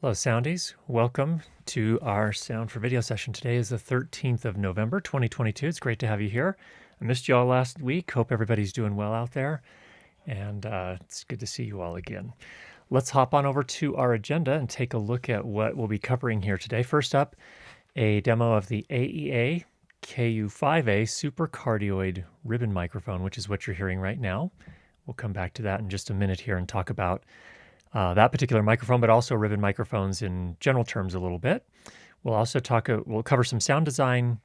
Hello, Soundies. Welcome to our Sound for Video session. Today is the 13th of November, 2022. It's great to have you here. I missed you all last week. Hope everybody's doing well out there. And it's good to see you all again. Let's hop on over to our agenda and take a look at what we'll be covering here today. First up, a demo of the AEA KU5A supercardioid ribbon microphone, which is what you're hearing right now. We'll come back to that in just a minute here and talk about that particular microphone, but also ribbon microphones in general terms a little bit. We'll also we'll cover some sound design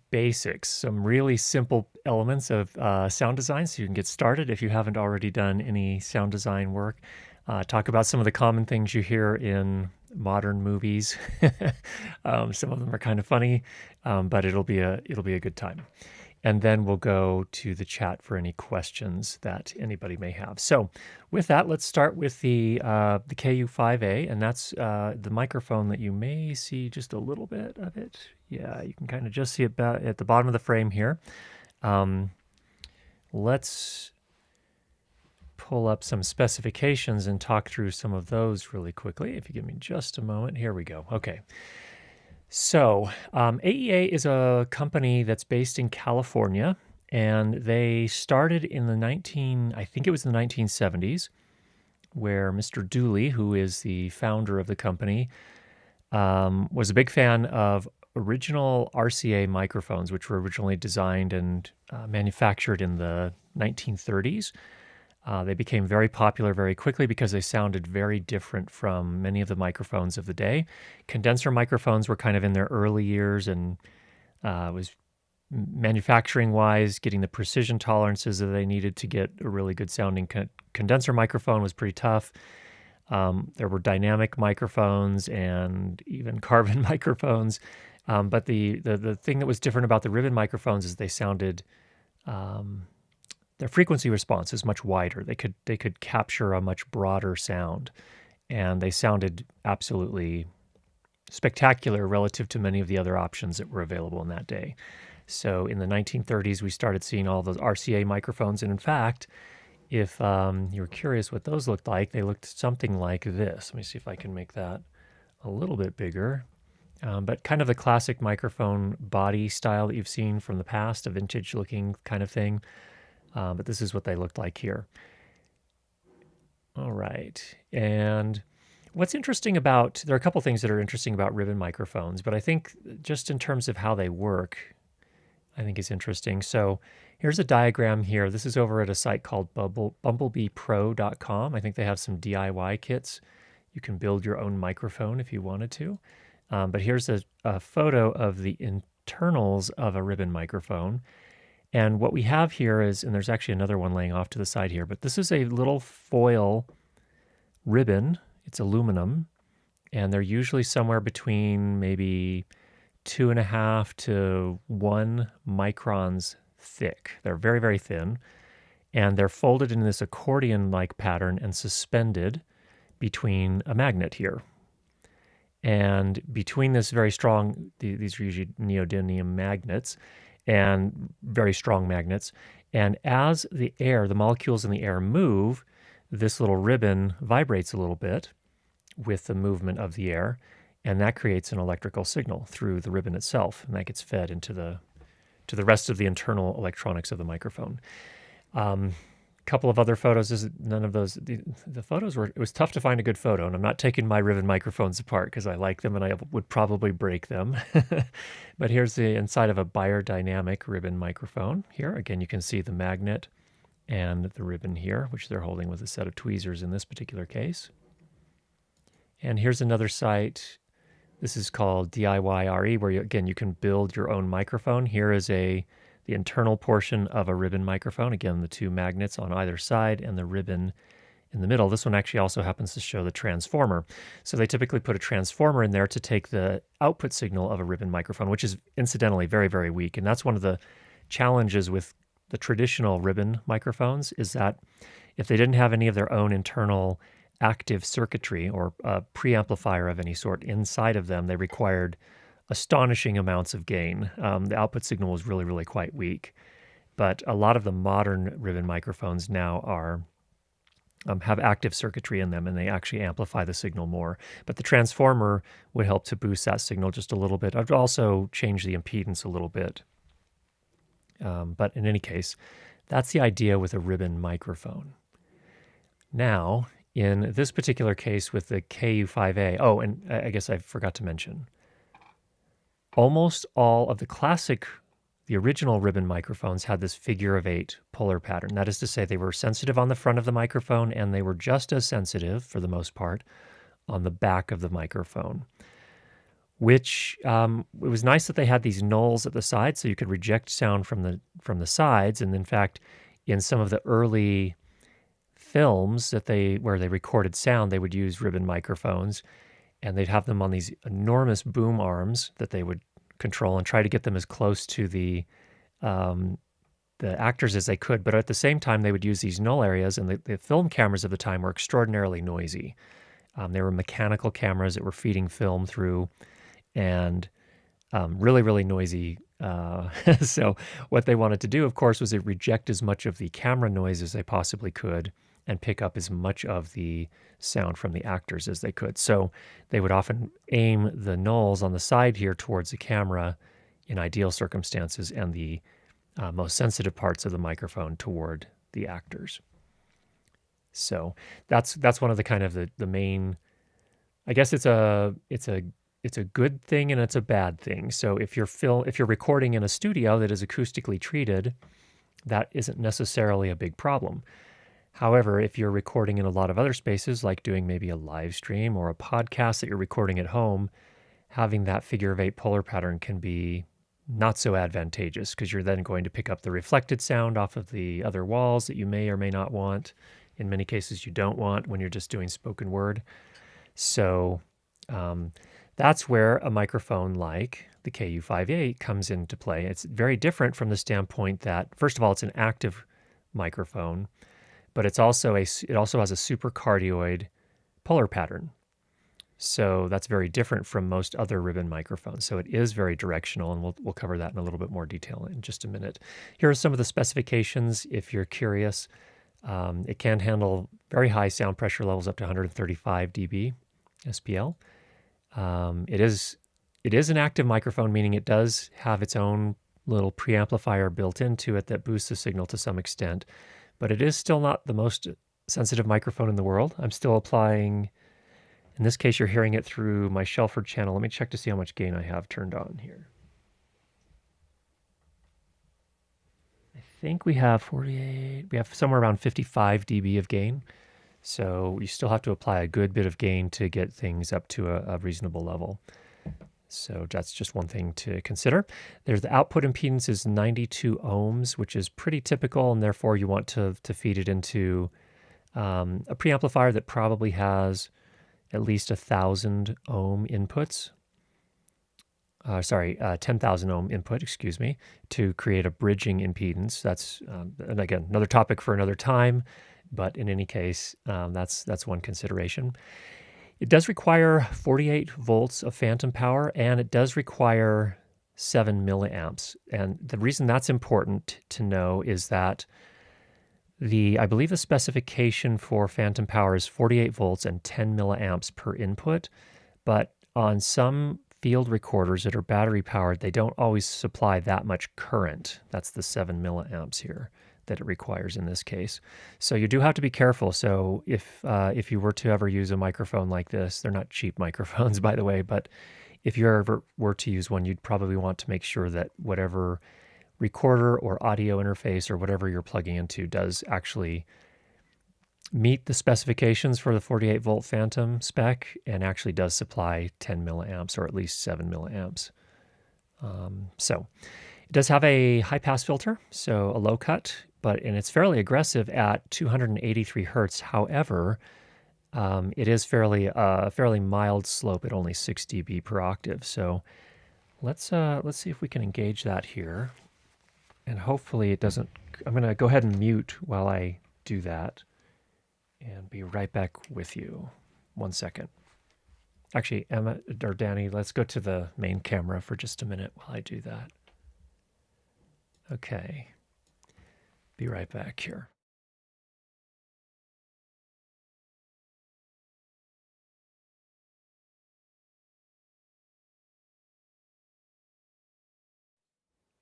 basics, some really simple elements of sound design so you can get started if you haven't already done any sound design work. Talk about some of the common things you hear in modern movies. Some of them are kind of funny, but it'll be a good time. And then we'll go to the chat for any questions that anybody may have. So with that, let's start with the KU5A, and that's the microphone that you may see just a little bit of it. Yeah, you can kind of just see it at the bottom of the frame here. Let's pull up some specifications and talk through some of those really quickly. If you give me just a moment. Here we go. Okay. So AEA is a company that's based in California, and they started in the 1970s, where Mr. Dooley, who is the founder of the company, was a big fan of original RCA microphones, which were originally designed and manufactured in the 1930s. They became very popular very quickly because they sounded very different from many of the microphones of the day. Condenser microphones were kind of in their early years, and was manufacturing-wise, getting the precision tolerances that they needed to get a really good sounding condenser microphone was pretty tough. There were dynamic microphones and even carbon microphones. But the thing that was different about the ribbon microphones is they sounded... their frequency response is much wider. They could capture a much broader sound, and they sounded absolutely spectacular relative to many of the other options that were available in that day. So in the 1930s, we started seeing all those RCA microphones, and in fact, if you were curious what those looked like, they looked something like this. Let me see if I can make that a little bit bigger. But kind of the classic microphone body style that you've seen from the past, a vintage-looking kind of thing. But this is what they looked like here. All right. And what's interesting there are a couple things that are interesting about ribbon microphones, but I think just in terms of how they work, I think is interesting. So here's a diagram here. This is over at a site called bumblebeepro.com. I think they have some DIY kits. You can build your own microphone if you wanted to. But here's a photo of the internals of a ribbon microphone. And what we have here is, and there's actually another one laying off to the side here, but this is a little foil ribbon. It's aluminum, and they're usually somewhere between maybe 2.5 to 1 microns thick. They're very, very thin, and they're folded in this accordion-like pattern and suspended between a magnet here. And between this very strong, these are usually neodymium magnets, and very strong magnets. And as the molecules in the air move, this little ribbon vibrates a little bit with the movement of the air, and that creates an electrical signal through the ribbon itself, and that gets fed into the rest of the internal electronics of the microphone. Couple of other photos. None of those. The photos it was tough to find a good photo, and I'm not taking my ribbon microphones apart because I like them and I would probably break them. But here's the inside of a biodynamic ribbon microphone. Here again, you can see the magnet and the ribbon here, which they're holding with a set of tweezers in this particular case. And here's another site. This is called DIYRE, where you can build your own microphone. Here is the internal portion of a ribbon microphone. Again, the two magnets on either side and the ribbon in the middle. This one actually also happens to show the transformer. So they typically put a transformer in there to take the output signal of a ribbon microphone, which is incidentally very, very weak. And that's one of the challenges with the traditional ribbon microphones, is that if they didn't have any of their own internal active circuitry or a preamplifier of any sort inside of them, they required astonishing amounts of gain. The output signal was really, really quite weak. But a lot of the modern ribbon microphones now are have active circuitry in them, and they actually amplify the signal more. But the transformer would help to boost that signal just a little bit. I'd also change the impedance a little bit. But in any case, that's the idea with a ribbon microphone. Now, in this particular case with the KU5A, oh, and I guess I forgot to mention, almost all of the original ribbon microphones had this figure of 8 polar pattern. That is to say, they were sensitive on the front of the microphone, and they were just as sensitive, for the most part, on the back of the microphone. Which it was nice that they had these nulls at the side, so you could reject sound from the sides. And in fact, in some of the early films where they recorded sound, they would use ribbon microphones, and they'd have them on these enormous boom arms that they would control and try to get them as close to the actors as they could. But at the same time, they would use these null areas, and the film cameras of the time were extraordinarily noisy. They were mechanical cameras that were feeding film through, and really, really noisy. So what they wanted to do, of course, was to reject as much of the camera noise as they possibly could and pick up as much of the sound from the actors as they could. So they would often aim the nulls on the side here towards the camera in ideal circumstances, and the most sensitive parts of the microphone toward the actors. So that's one of the kind of the main. I guess it's a good thing and it's a bad thing. So if you're recording in a studio that is acoustically treated, that isn't necessarily a big problem. However, if you're recording in a lot of other spaces, like doing maybe a live stream or a podcast that you're recording at home, having that figure of 8 polar pattern can be not so advantageous, because you're then going to pick up the reflected sound off of the other walls that you may or may not want. In many cases, you don't want when you're just doing spoken word. So that's where a microphone like the KU5A comes into play. It's very different from the standpoint that, first of all, it's an active microphone, but it also has a supercardioid polar pattern. So that's very different from most other ribbon microphones. So it is very directional, and we'll cover that in a little bit more detail in just a minute. Here are some of the specifications if you're curious. It can handle very high sound pressure levels up to 135 dB SPL. It is an active microphone, meaning it does have its own little preamplifier built into it that boosts the signal to some extent, but it is still not the most sensitive microphone in the world. I'm still applying, in this case, you're hearing it through my Shelford channel. Let me check to see how much gain I have turned on here. I think we have 48, we have somewhere around 55 dB of gain. So you still have to apply a good bit of gain to get things up to a reasonable level. So that's just one thing to consider. There's the output impedance is 92 ohms, which is pretty typical, and therefore you want to feed it into a preamplifier that probably has at least 1,000 ohm inputs. 10,000 ohm input, excuse me, to create a bridging impedance. That's, and again, another topic for another time, but in any case, that's one consideration. It does require 48 volts of phantom power, and it does require 7 milliamps. And the reason that's important to know is that I believe the specification for phantom power is 48 volts and 10 milliamps per input, but on some field recorders that are battery powered, they don't always supply that much current. That's the 7 milliamps here that it requires in this case. So you do have to be careful. So if you were to ever use a microphone like this, they're not cheap microphones, by the way, but if you ever were to use one, you'd probably want to make sure that whatever recorder or audio interface or whatever you're plugging into does actually meet the specifications for the 48 volt phantom spec and actually does supply 10 milliamps or at least 7 milliamps. So it does have a high pass filter, so a low cut, and it's fairly aggressive at 283 hertz. However, it is fairly mild slope at only 6 dB per octave. So let's see if we can engage that here, and hopefully it doesn't. I'm going to go ahead and mute while I do that, and be right back with you. 1 second. Actually, Emma or Danny, let's go to the main camera for just a minute while I do that. Okay. Be right back here.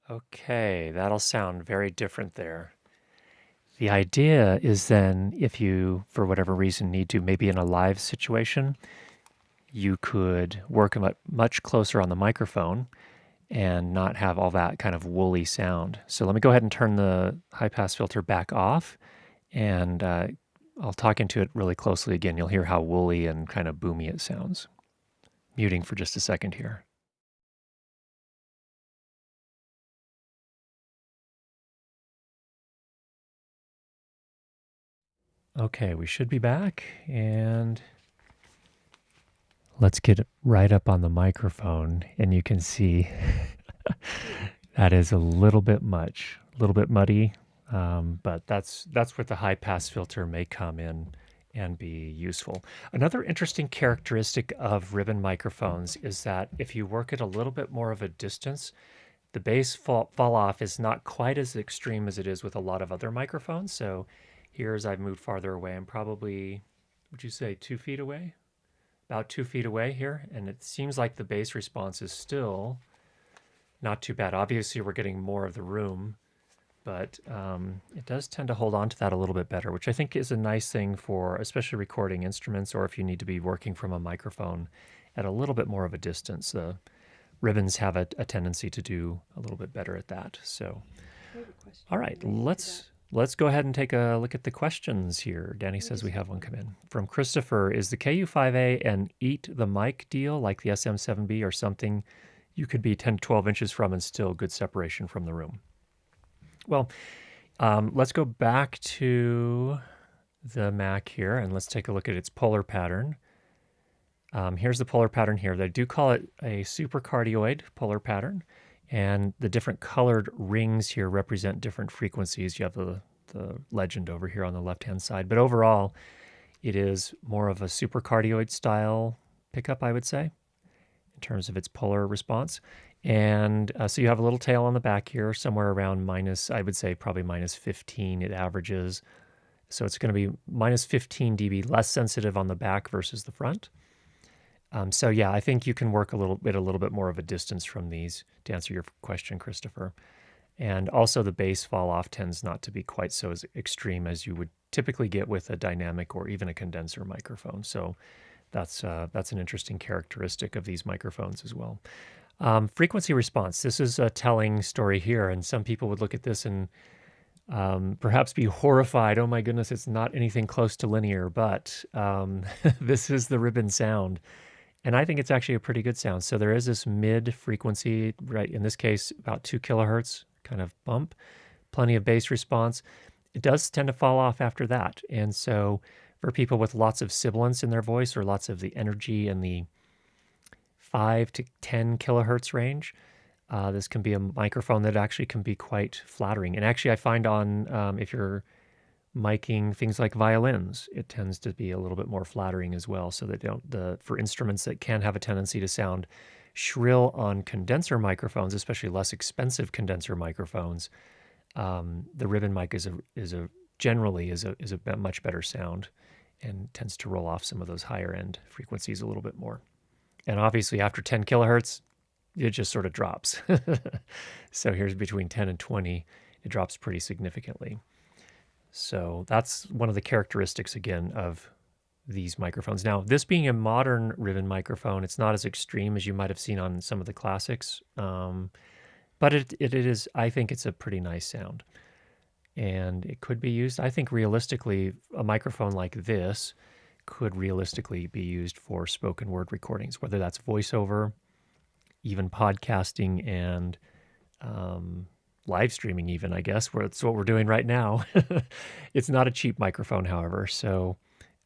Okay, that'll sound very different there. The idea is then, if you, for whatever reason, need to, maybe in a live situation, you could work much closer on the microphone and not have all that kind of woolly sound. So let me go ahead and turn the high pass filter back off, and I'll talk into it really closely again. You'll hear how woolly and kind of boomy it sounds. Muting for just a second here. Okay, we should be back, and let's get right up on the microphone, and you can see that is a little bit much, a little bit muddy, but that's where the high pass filter may come in and be useful. Another interesting characteristic of ribbon microphones is that if you work at a little bit more of a distance, the bass fall off is not quite as extreme as it is with a lot of other microphones. So here, as I've moved farther away, I'm probably, would you say 2 feet away? About 2 feet away here, and it seems like the bass response is still not too bad. Obviously, we're getting more of the room, but it does tend to hold on to that a little bit better, which I think is a nice thing for especially recording instruments, or if you need to be working from a microphone at a little bit more of a distance. The ribbons have a tendency to do a little bit better at that. So, all right, let's go ahead and take a look at the questions here. Danny says we have one come in. From Christopher, is the KU5A an eat the mic deal like the SM7B or something you could be 10 to 12 inches from and still good separation from the room? Well, let's go back to the Mac here and let's take a look at its polar pattern. Here's the polar pattern here. They do call it a supercardioid polar pattern, and the different colored rings here represent different frequencies. You have the legend over here on the left-hand side, but overall, it is more of a supercardioid style pickup, I would say, in terms of its polar response. And so you have a little tail on the back here, somewhere around minus, I would say probably minus 15 it averages. So it's going to be minus 15 dB less sensitive on the back versus the front. So yeah, I think you can work a little bit more of a distance from these to answer your question, Christopher. And also the bass fall off tends not to be quite so as extreme as you would typically get with a dynamic or even a condenser microphone. So that's an interesting characteristic of these microphones as well. Frequency response. This is a telling story here, and some people would look at this and perhaps be horrified. Oh my goodness, it's not anything close to linear, but this is the ribbon sound. And I think it's actually a pretty good sound. So there is this mid frequency, right? In this case, about 2 kilohertz kind of bump, plenty of bass response. It does tend to fall off after that. And so for people with lots of sibilance in their voice or lots of the energy in the 5 to 10 kilohertz range, this can be a microphone that actually can be quite flattering. And actually I find on, if you're miking things like violins, it tends to be a little bit more flattering as well, so that for instruments that can have a tendency to sound shrill on condenser microphones, especially less expensive condenser microphones, the ribbon mic is a much better sound and tends to roll off some of those higher end frequencies a little bit more. And obviously after 10 kilohertz, it just sort of drops. So here's between 10 and 20, it drops pretty significantly. So that's one of the characteristics, again, of these microphones. Now, this being a modern ribbon microphone, it's not as extreme as you might have seen on some of the classics, but it is, I think it's a pretty nice sound. And it could be used, I think realistically, a microphone like this could realistically be used for spoken word recordings, whether that's voiceover, even podcasting, and live streaming even, I guess, where it's what we're doing right now. It's not a cheap microphone, however. So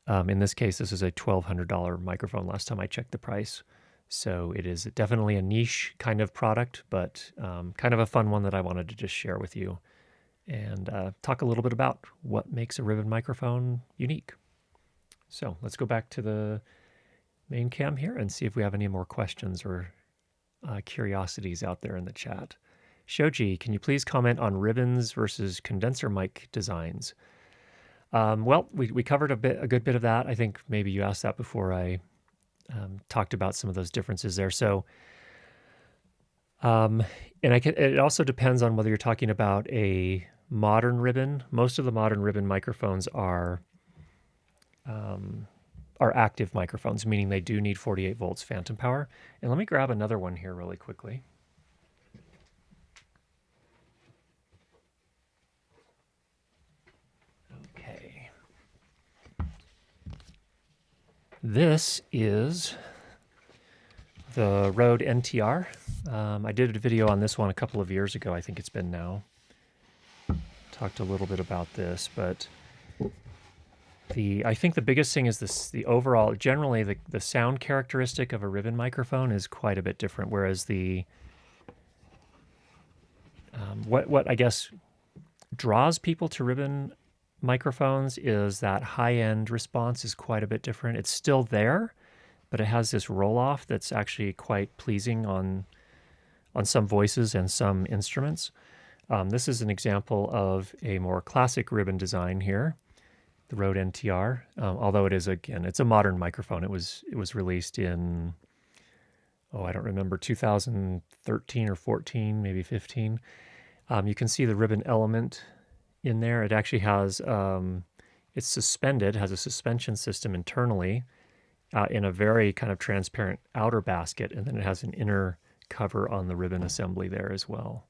in this case, this is a $1,200 microphone last time I checked the price. So it is definitely a niche kind of product, but kind of a fun one that I wanted to just share with you and talk a little bit about what makes a ribbon microphone unique. So let's go back to the main cam here and see if we have any more questions or curiosities out there in the chat. Shoji, can you please comment on ribbons versus condenser mic designs? Well, we covered a good bit of that. I think maybe you asked that before I talked about some of those differences there. So And it also depends on whether you're talking about a modern ribbon. Most of the modern ribbon microphones are active microphones, meaning they do need 48 volts phantom power. And let me grab another one here really quickly. Okay. This is the Rode NTR. I did a video on this one a couple of years ago. I think it's been now. Talked a little bit about this, but I think the biggest thing is the overall, generally the sound characteristic of a ribbon microphone is quite a bit different, whereas what I guess draws people to ribbon microphones is that high-end response is quite a bit different. It's still there, but it has this roll-off that's actually quite pleasing on some voices and some instruments. This is an example of a more classic ribbon design here, the Rode NTR. Although it is, again, it's a modern microphone. It was released in, I don't remember, 2013 or 14, maybe 15. You can see the ribbon element in there. It actually has, it's suspended, has a suspension system internally in a very kind of transparent outer basket, and then it has an inner cover on the ribbon assembly there as well.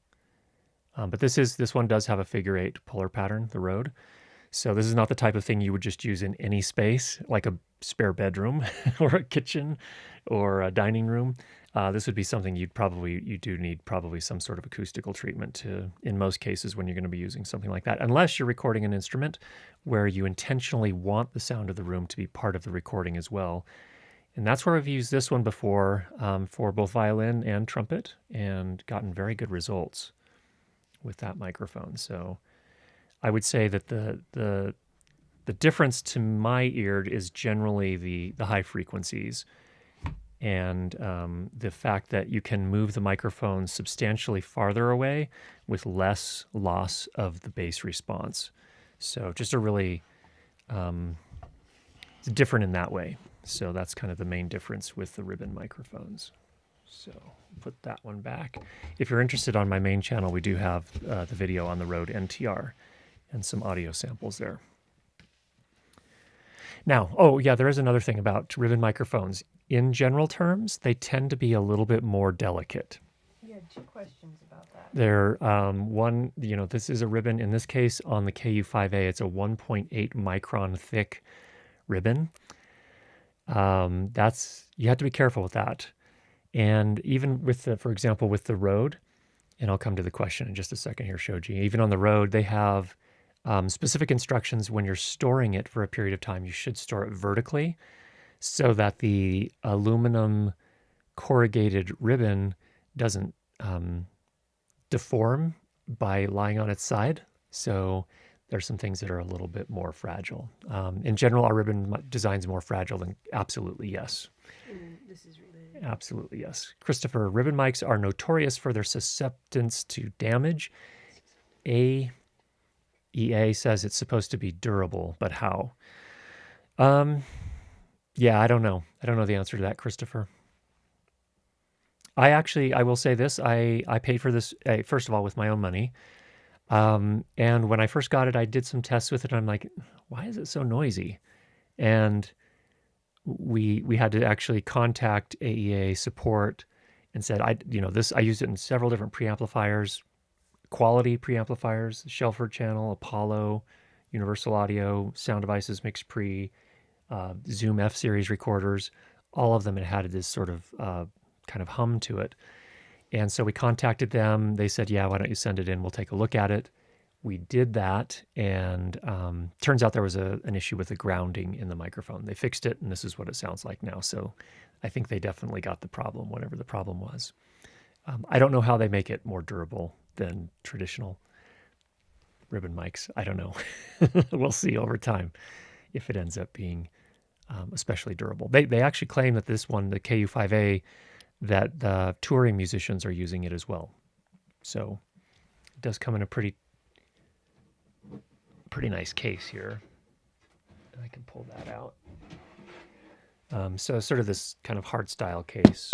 But this one does have a figure 8 puller pattern, the Rode. So this is not the type of thing you would just use in any space, like a spare bedroom or a kitchen or a dining room. This would be something you do need probably some sort of acoustical treatment to, in most cases, when you're going to be using something like that, unless you're recording an instrument where you intentionally want the sound of the room to be part of the recording as well. And that's where I've used this one before for both violin and trumpet and gotten very good results with that microphone. So I would say that the difference to my ear is generally the high frequencies and the fact that you can move the microphone substantially farther away with less loss of the bass response. So just a really, it's different in that way. So that's kind of the main difference with the ribbon microphones. So put that one back. If you're interested, on my main channel, we do have the video on the Rode NTR and some audio samples there. Now, there is another thing about ribbon microphones. In general terms, they tend to be a little bit more delicate. You had 2 questions about that. They're one, this is a ribbon. In this case, on the KU5A, it's a 1.8 micron thick ribbon. You have to be careful with that. And even with for example, with the Rode, and I'll come to the question in just a second here, Shoji, even on the Rode, they have specific instructions when you're storing it for a period of time. You should store it vertically so that the aluminum corrugated ribbon doesn't deform by lying on its side. So there's some things that are a little bit more fragile. In general, are ribbon designs more fragile than? Absolutely, yes. This is related. Absolutely, yes. Christopher, ribbon mics are notorious for their susceptibility to damage. AEA says it's supposed to be durable, but how? Yeah, I don't know. I don't know the answer to that, Christopher. I will say this. I paid for this, first of all, with my own money. And when I first got it, I did some tests with it. And I'm like, why is it so noisy? And we had to actually contact AEA support and said, I used it in several different preamplifiers, quality preamplifiers, Shelford Channel, Apollo, Universal Audio, SoundDevices, MixPre, Zoom F-Series recorders. All of them had this sort of kind of hum to it. And so we contacted them. They said, yeah, why don't you send it in? We'll take a look at it. We did that, and turns out there was an issue with the grounding in the microphone. They fixed it, and this is what it sounds like now. So I think they definitely got the problem, whatever the problem was. I don't know how they make it more durable than traditional ribbon mics. I don't know. We'll see over time if it ends up being especially durable. They actually claim that this one, the KU5A, that the touring musicians are using it as well. So it does come in a pretty nice case here. I can pull that out. So sort of this kind of hard style case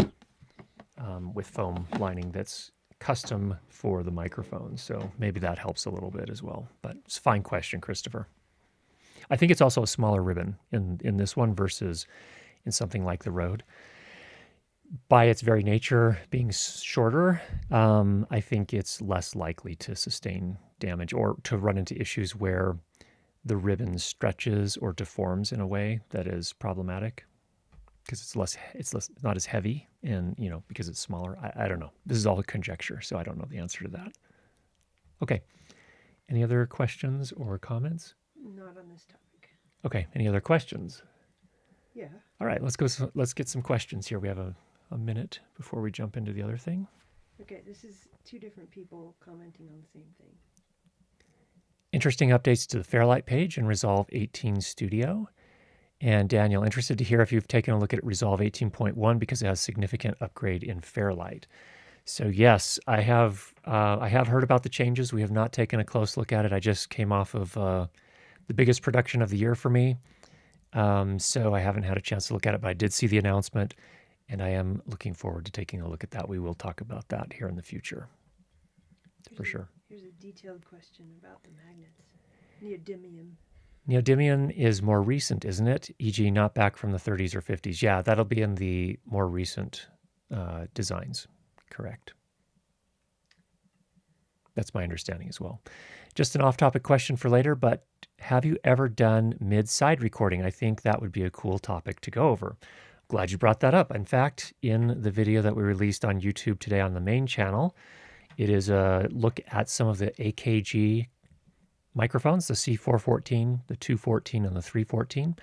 with foam lining that's custom for the microphone. So maybe that helps a little bit as well. But it's a fine question, Christopher. I think it's also a smaller ribbon in this one versus in something like the Rode. By its very nature being shorter, I think it's less likely to sustain damage or to run into issues where the ribbon stretches or deforms in a way that is problematic because it's not as heavy and, because it's smaller. I don't know. This is all a conjecture, so I don't know the answer to that. Okay. Any other questions or comments? Not on this topic. Okay. Any other questions? Yeah. All right. Let's get some questions here. We have a minute before we jump into the other thing. Okay, this is two different people commenting on the same thing. Interesting updates to the Fairlight page in Resolve 18 Studio. And Daniel, interested to hear if you've taken a look at Resolve 18.1 because it has significant upgrade in Fairlight. So yes, I have heard about the changes. We have not taken a close look at it. I just came off of the biggest production of the year for me. So I haven't had a chance to look at it, but I did see the announcement. And I am looking forward to taking a look at that. We will talk about that here in the future, for sure. Here's a detailed question about the magnets. Neodymium. Neodymium is more recent, isn't it? E.g., not back from the 30s or 50s. Yeah, that'll be in the more recent designs. Correct. That's my understanding as well. Just an off-topic question for later, but have you ever done mid-side recording? I think that would be a cool topic to go over. Glad you brought that up. In fact, in the video that we released on YouTube today on the main channel, it is a look at some of the AKG microphones, the C414, the 214, and the 314.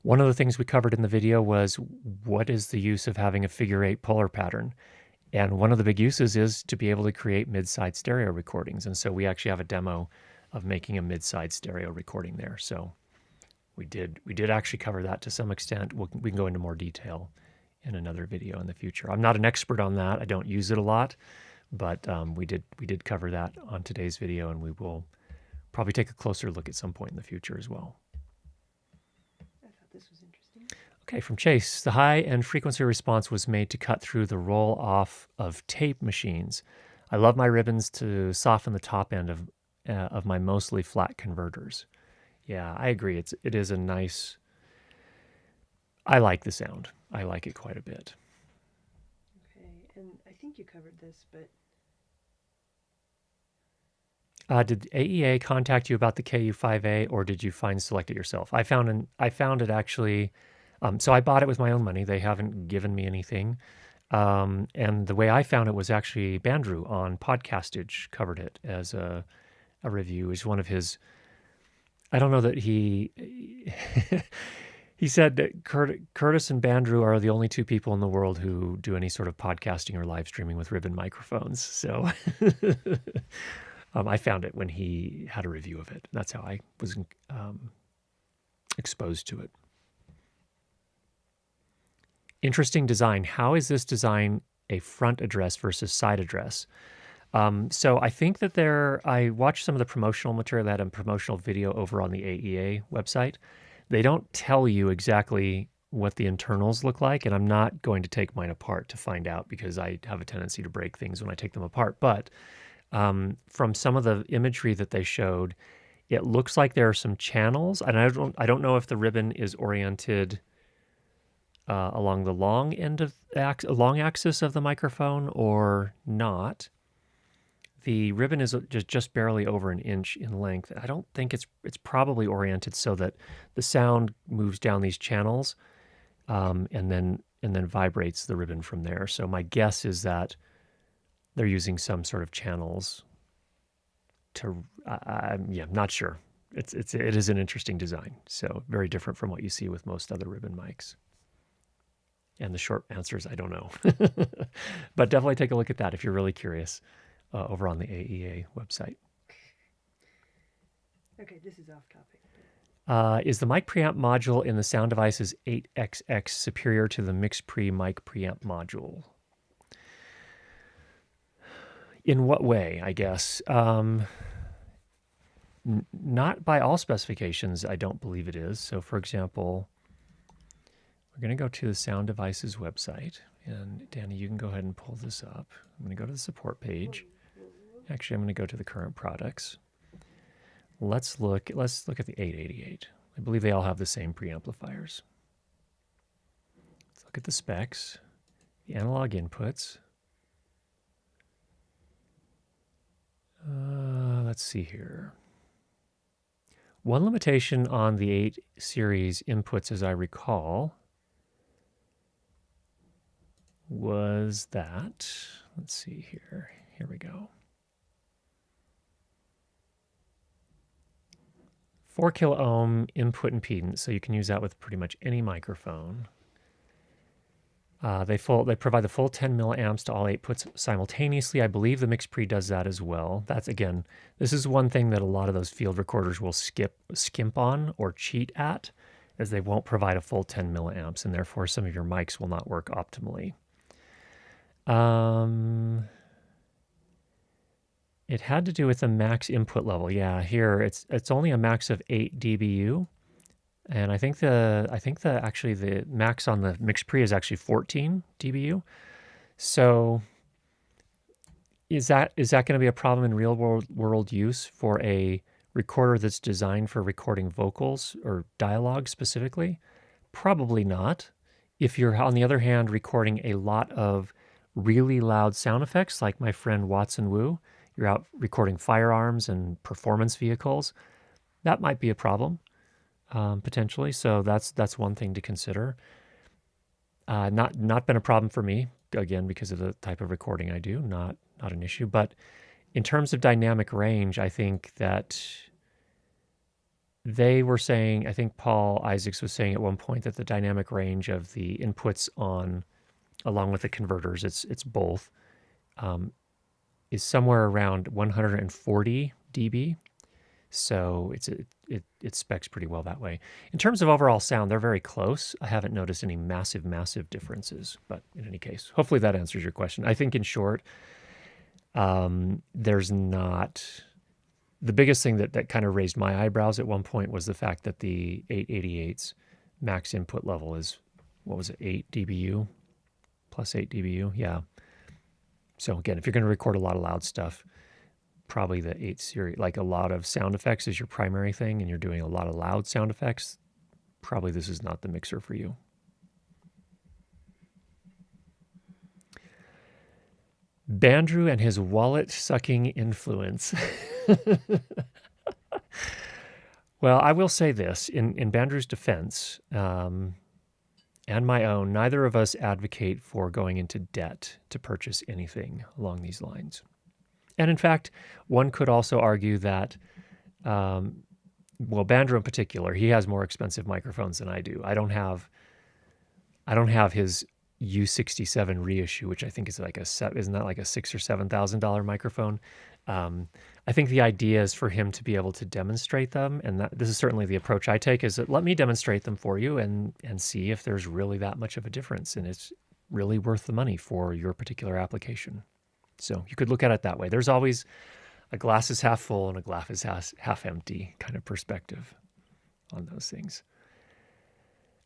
One of the things we covered in the video was what is the use of having a figure 8 polar pattern? And one of the big uses is to be able to create mid-side stereo recordings. And so we actually have a demo of making a mid-side stereo recording there. So we did actually cover that to some extent. We can go into more detail in another video in the future. I'm not an expert on that. I don't use it a lot, but we did cover that on today's video, and we will probably take a closer look at some point in the future as well. I thought this was interesting. Okay, from Chase, the high-end frequency response was made to cut through the roll-off of tape machines. I love my ribbons to soften the top end of my mostly flat converters. Yeah, I agree. It is a nice. I like the sound. I like it quite a bit. Okay, and I think you covered this, but did AEA contact you about the KU5A, or did you select it yourself? I found it actually. So I bought it with my own money. They haven't given me anything, and the way I found it was actually Bandrew on Podcastage covered it as a review. It's one of his. I don't know that he said that Curtis and Bandrew are the only two people in the world who do any sort of podcasting or live streaming with ribbon microphones. So I found it when he had a review of it. That's how I was exposed to it. Interesting design. How is this design a front address versus side address? So I think that I watched some of the promotional material. They had a promotional video over on the AEA website. They don't tell you exactly what the internals look like, and I'm not going to take mine apart to find out because I have a tendency to break things when I take them apart. But from some of the imagery that they showed, it looks like there are some channels, and I don't know if the ribbon is oriented along the long axis of the microphone or not. The ribbon is just barely over an inch in length. I don't think it's probably oriented so that the sound moves down these channels and then vibrates the ribbon from there. So my guess is that they're using some sort of channels to. I'm not sure. It is an interesting design. So very different from what you see with most other ribbon mics. And the short answer is I don't know. But definitely take a look at that if you're really curious. Over on the AEA website. Okay, this is off topic. Is the mic preamp module in the SoundDevices 8XX superior to the MixPre mic preamp module? In what way, I guess? Not by all specifications, I don't believe it is. So, for example, we're going to go to the SoundDevices website. And Danny, you can go ahead and pull this up. I'm going to go to the support page. Actually, I'm going to go to the current products. Let's look at the 888. I believe they all have the same preamplifiers. Let's look at the specs, the analog inputs. Let's see here. One limitation on the 8 series inputs, as I recall, was that, let's see here. Here we go. 4 kilo ohm input impedance, so you can use that with pretty much any microphone. They provide the full 10 milliamps to all 8 puts simultaneously. I believe the MixPre does that as well. That's, again, this is one thing that a lot of those field recorders will skimp on or cheat at, as they won't provide a full 10 milliamps, and therefore some of your mics will not work optimally. It had to do with the max input level. Yeah, here it's only a max of 8 dBu. And I think actually the max on the MixPre is actually 14 dBu. So is that going to be a problem in real world use for a recorder that's designed for recording vocals or dialogue specifically? Probably not. If you're, on the other hand, recording a lot of really loud sound effects, like my friend Watson Wu, you're out recording firearms and performance vehicles, that might be a problem. Potentially, so that's one thing to consider. Not been a problem for me, again, because of the type of recording I do, not an issue. But in terms of dynamic range, I think that they were saying, I think Paul Isaacs was saying at one point that the dynamic range of the inputs on, along with the converters, it's both, is somewhere around 140 dB. So it specs pretty well that way. In terms of overall sound, they're very close. I haven't noticed any massive differences, but in any case, hopefully that answers your question. I think in short, there's not, the biggest thing that kind of raised my eyebrows at one point was the fact that the 888's max input level is, what was it, 8 dBu, plus 8 dBu, yeah. So again, if you're going to record a lot of loud stuff, probably the 8 series, like a lot of sound effects is your primary thing, and you're doing a lot of loud sound effects, probably this is not the mixer for you. Bandrew and his wallet-sucking influence. Well, I will say this, in Bandrew's defense, and my own, neither of us advocate for going into debt to purchase anything along these lines. And in fact, one could also argue that, well, Bandrew in particular, he has more expensive microphones than I do. I don't have his U67 reissue, which I think is like isn't that like a $6,000 or $7,000 microphone? I think the idea is for him to be able to demonstrate them, and this is certainly the approach I take, is that let me demonstrate them for you and see if there's really that much of a difference, and it's really worth the money for your particular application. So you could look at it that way. There's always a glass is half full and a glass is half empty kind of perspective on those things.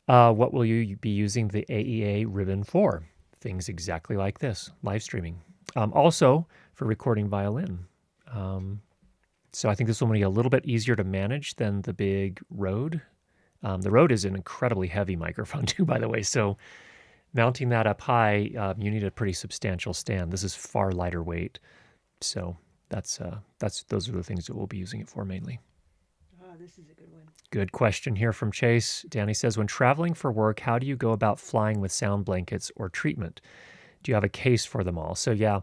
What will you be using the AEA ribbon for? Things exactly like this, live streaming. Also for recording violin. So I think this will be a little bit easier to manage than the big Rode. The Rode is an incredibly heavy microphone too, by the way. So mounting that up high, you need a pretty substantial stand. This is far lighter weight. So those are the things that we'll be using it for mainly. Oh, this is a good one. Good question here from Chase. Danny says, when traveling for work, how do you go about flying with sound blankets or treatment? Do you have a case for them all? So yeah,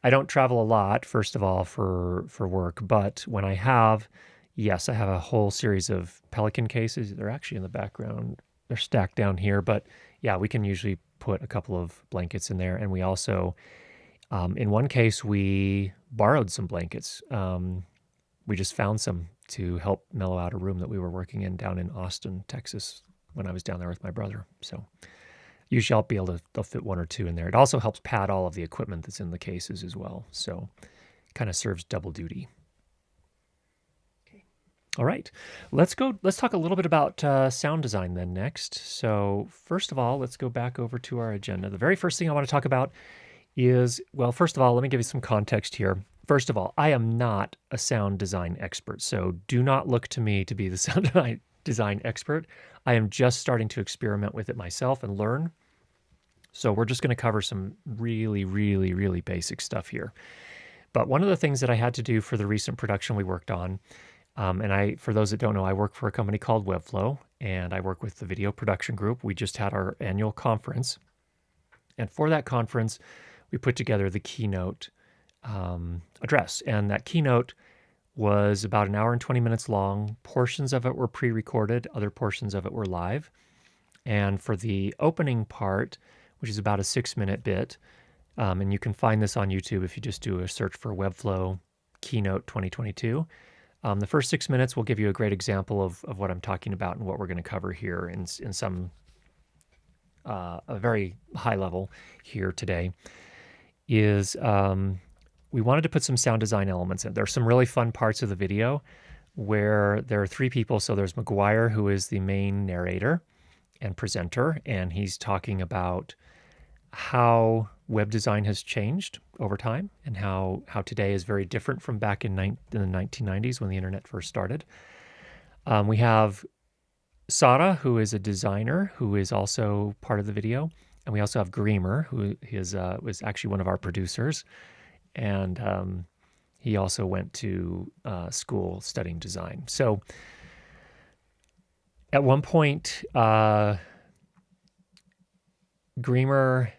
I don't travel a lot, first of all, for work, but when I have, yes, I have a whole series of Pelican cases. They're actually in the background. They're stacked down here, but yeah, we can usually put a couple of blankets in there. And we also, in one case, we borrowed some blankets. We just found some to help mellow out a room that we were working in down in Austin, Texas, when I was down there with my brother. So usually I'll be able to, they'll fit one or two in there. It also helps pad all of the equipment that's in the cases as well. So kind of serves double duty. Okay. All right, let's talk a little bit about sound design then next. So first of all, let's go back over to our agenda. The very first thing I want to talk about is, well, first of all, let me give you some context here. First of all, I am not a sound design expert, so do not look to me to be the sound design expert. I am just starting to experiment with it myself and learn. So we're just going to cover some really, really, really basic stuff here. But one of the things that I had to do for the recent production we worked on, for those that don't know, I work for a company called Webflow, and I work with the video production group. We just had our annual conference. And for that conference, we put together the keynote address. And that keynote was about an hour and 20 minutes long. Portions of it were pre-recorded, other portions of it were live. And for the opening part, which is about a 6-minute bit, and you can find this on YouTube if you just do a search for Webflow Keynote 2022. The first 6 minutes will give you a great example of what I'm talking about and what we're going to cover here in some a very high level here today. Is we wanted to put some sound design elements in. There's some really fun parts of the video where there are 3 people. So there's McGuire, who is the main narrator and presenter, and he's talking about how web design has changed over time and how today is very different from back in the 1990s when the internet first started. We have Sara, who is a designer, who is also part of the video. And we also have Greamer, who was actually one of our producers. And he also went to school studying design. So at one point, Greamer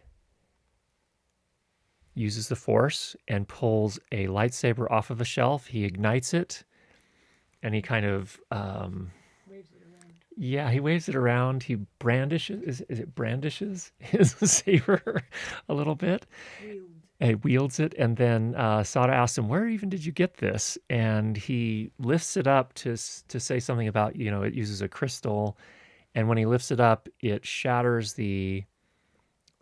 uses the Force and pulls a lightsaber off of a shelf. He ignites it, and he kind of Waves it around. yeah, he waves it around. He brandishes. Is it brandishes his saber a little bit? Wield. And he wields it, and then Sada asks him, "Where even did you get this?" And he lifts it up to say something about, it uses a crystal, and when he lifts it up, it shatters the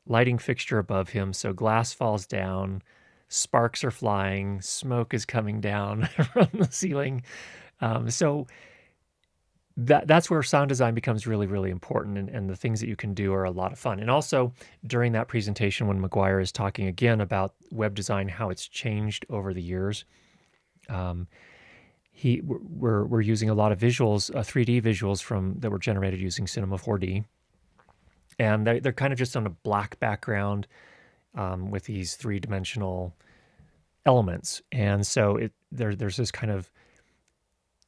lighting fixture above him, so glass falls down, sparks are flying, smoke is coming down from the ceiling. So that's where sound design becomes really, really important, and the things that you can do are a lot of fun. And also during that presentation, when McGuire is talking again about web design, how it's changed over the years, we're using a lot of visuals, 3D visuals that were generated using Cinema 4D. And they're kind of just on a black background with these 3-dimensional elements. And so there's this kind of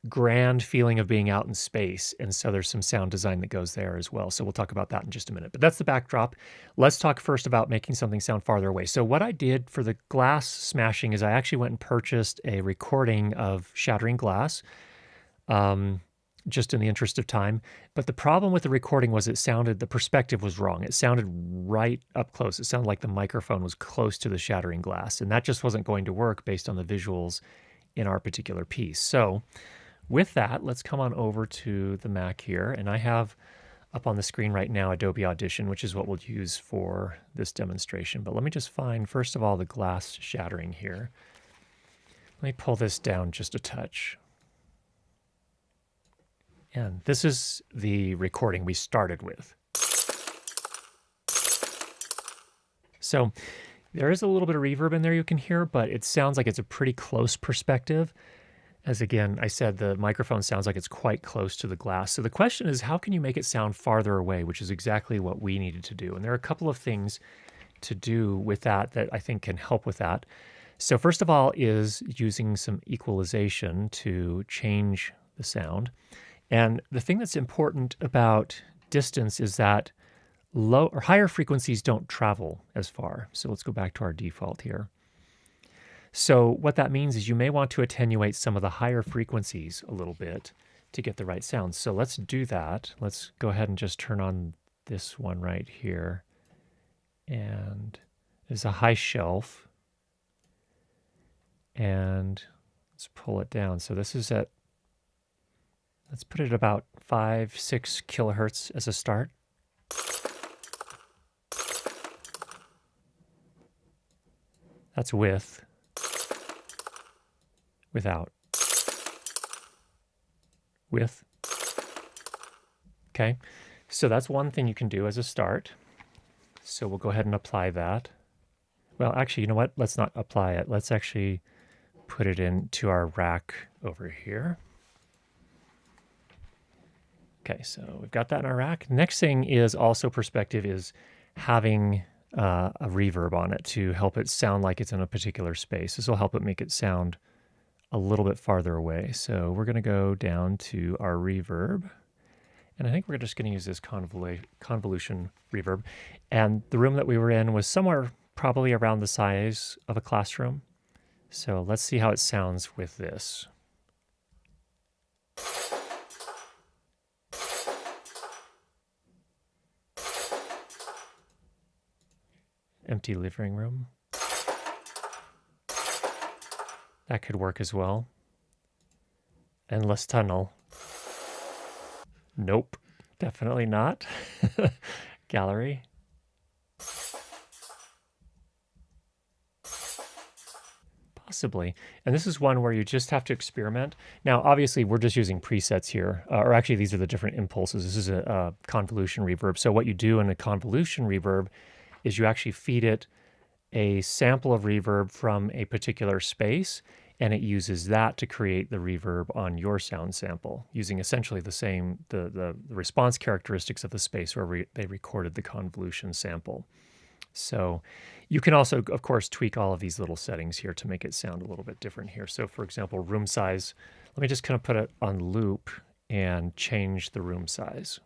grand feeling of being out in space. And so there's some sound design that goes there as well. So we'll talk about that in just a minute. But that's the backdrop. Let's talk first about making something sound farther away. So what I did for the glass smashing is I actually went and purchased a recording of shattering glass. Just in the interest of time. But the problem with the recording was the perspective was wrong. It sounded right up close. It sounded like the microphone was close to the shattering glass, and that just wasn't going to work based on the visuals in our particular piece. So with that, let's come on over to the Mac here, and I have up on the screen right now Adobe Audition, which is what we'll use for this demonstration. But let me just find, first of all, the glass shattering here. Let me pull this down just a touch. And this is the recording we started with. So there is a little bit of reverb in there you can hear, but it sounds like it's a pretty close perspective. As again, I said, the microphone sounds like it's quite close to the glass. So the question is, how can you make it sound farther away, which is exactly what we needed to do. And there are a couple of things to do with that I think can help with that. So first of all is using some equalization to change the sound. And the thing that's important about distance is that low or higher frequencies don't travel as far. So let's go back to our default here. So what that means is you may want to attenuate some of the higher frequencies a little bit to get the right sound. So let's do that. Let's go ahead and just turn on this one right here. And there's a high shelf. And let's pull it down. So this is let's put it at about 5-6 kilohertz as a start. That's without. With. Okay, so that's one thing you can do as a start. So we'll go ahead and apply that. Well, actually, you know what? Let's not apply it. Let's actually put it into our rack over here. Okay, so we've got that in our rack. Next thing is also perspective is having a reverb on it to help it sound like it's in a particular space. This will help it make it sound a little bit farther away. So we're going to go down to our reverb. And I think we're just going to use this convolution reverb. And the room that we were in was somewhere probably around the size of a classroom. So let's see how it sounds with this. Empty living room. That could work as well. Endless tunnel. Nope, definitely not. Gallery. Possibly. And this is one where you just have to experiment. Now, obviously, we're just using presets here, or actually, these are the different impulses. This is a convolution reverb. So what you do in a convolution reverb is you actually feed it a sample of reverb from a particular space, and it uses that to create the reverb on your sound sample, using essentially the same, the response characteristics of the space where they recorded the convolution sample. So you can also, of course, tweak all of these little settings here to make it sound a little bit different here. So for example, room size, let me just kind of put it on loop and change the room size.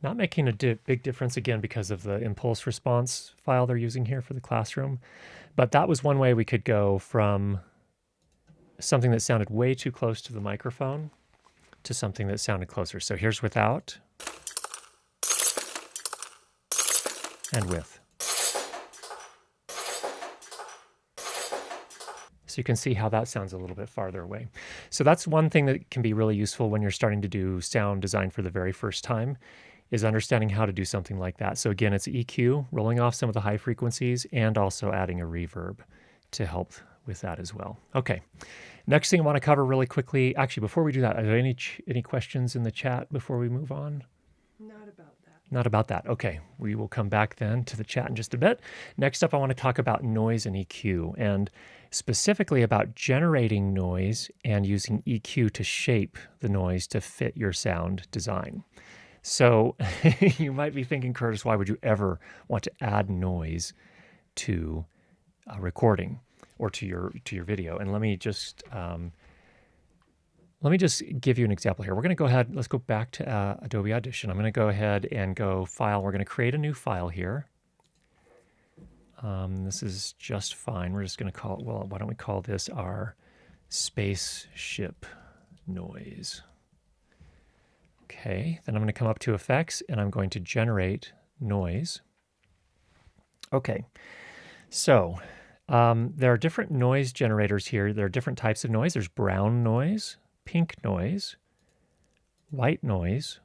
Not making a big difference again because of the impulse response file they're using here for the classroom. But that was one way we could go from something that sounded way too close to the microphone to something that sounded closer. So here's without and with. So you can see how that sounds a little bit farther away. So that's one thing that can be really useful when you're starting to do sound design for the very first time, is understanding how to do something like that. So again, it's EQ, rolling off some of the high frequencies, and also adding a reverb to help with that as well. Okay, next thing I want to cover really quickly, actually before we do that, are there any questions in the chat before we move on? Not about that. Not about that. Okay, we will come back then to the chat in just a bit. Next up, I want to talk about noise and EQ, and specifically about generating noise and using EQ to shape the noise to fit your sound design. So you might be thinking, Curtis, why would you ever want to add noise to a recording or to your video? And let me just give you an example here. We're going to go ahead. Let's go back to Adobe Audition. I'm going to go ahead and go File. We're going to create a new file here. This is just fine. We're just going to call it. Well, why don't we call this our spaceship noise? Okay, then I'm going to come up to Effects, and I'm going to Generate Noise. Okay, so there are different noise generators here. There are different types of noise. There's brown noise, pink noise, white noise,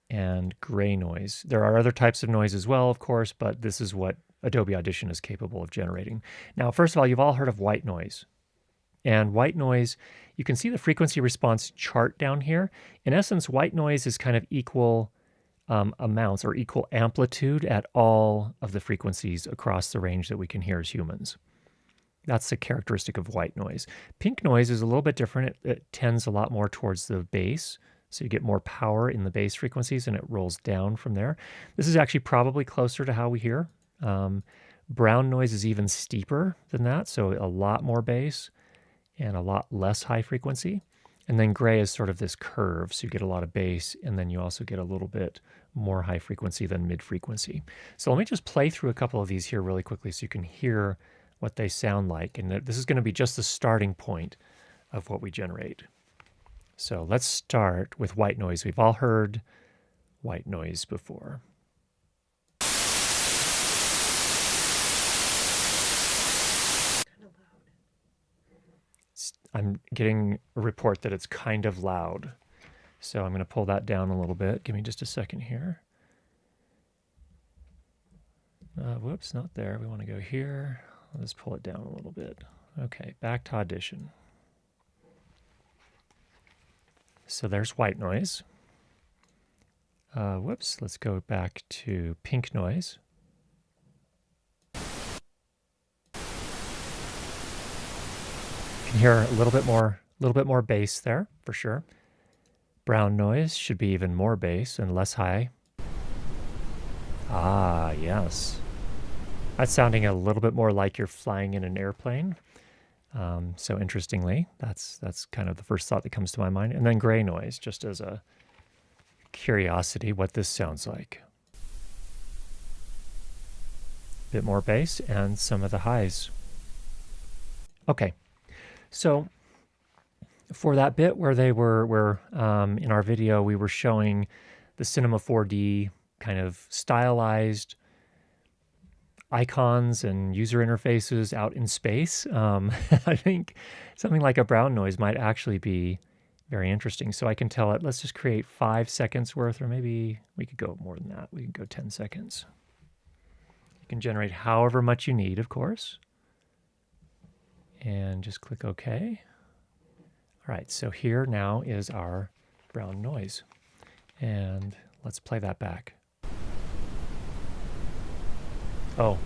and gray noise. There are other types of noise as well, of course, but this is what Adobe Audition is capable of generating. Now, first of all, you've all heard of white noise. And white noise, you can see the frequency response chart down here. In essence, white noise is kind of equal amounts or equal amplitude at all of the frequencies across the range that we can hear as humans. That's the characteristic of white noise. Pink noise is a little bit different. It tends a lot more towards the bass. So you get more power in the bass frequencies and it rolls down from there. This is actually probably closer to how we hear. Brown noise is even steeper than that. So a lot more bass and a lot less high frequency. And then gray is sort of this curve. So you get a lot of bass and then you also get a little bit more high frequency than mid frequency. So let me just play through a couple of these here really quickly so you can hear what they sound like. And this is going to be just the starting point of what we generate. So let's start with white noise. We've all heard white noise before. I'm getting a report that it's kind of loud. So I'm going to pull that down a little bit. Give me just a second here. Whoops, not there. We want to go here. Let's pull it down a little bit. Okay, back to Audition. So there's white noise. Whoops, let's go back to pink noise. You can hear a little bit more bass there for sure. Brown noise should be even more bass and less high. Ah, yes. That's sounding a little bit more like you're flying in an airplane. So interestingly, that's kind of the first thought that comes to my mind. And then gray noise, just as a curiosity, what this sounds like. A bit more bass and some of the highs. Okay, so for that bit where they were in our video, we were showing the Cinema 4D kind of stylized icons and user interfaces out in space. I think something like a brown noise might actually be very interesting. So I can tell it, let's just create 5 seconds worth, or maybe we could go more than that. We can go 10 seconds. You can generate however much you need, of course. And just click OK. All right, so here now is our brown noise. And let's play that back. Oh,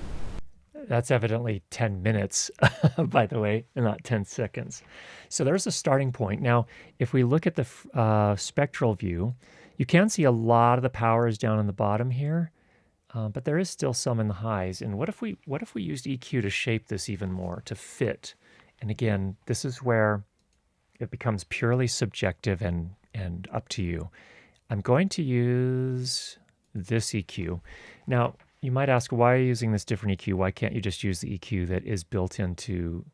that's evidently 10 minutes, by the way, and not 10 seconds. So there's a starting point. Now, if we look at the spectral view, you can see a lot of the power is down in the bottom here, but there is still some in the highs. And what if we used EQ to shape this even more, to fit? And again, this is where it becomes purely subjective and up to you. I'm going to use this EQ. Now, you might ask, why are you using this different EQ? Why can't you just use the EQ that is built into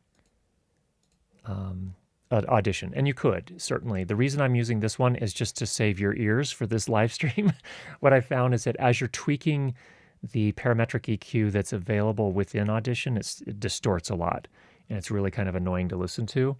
Audition? And you could, certainly. The reason I'm using this one is just to save your ears for this live stream. What I found is that as you're tweaking the parametric EQ that's available within Audition, it distorts a lot, and it's really kind of annoying to listen to.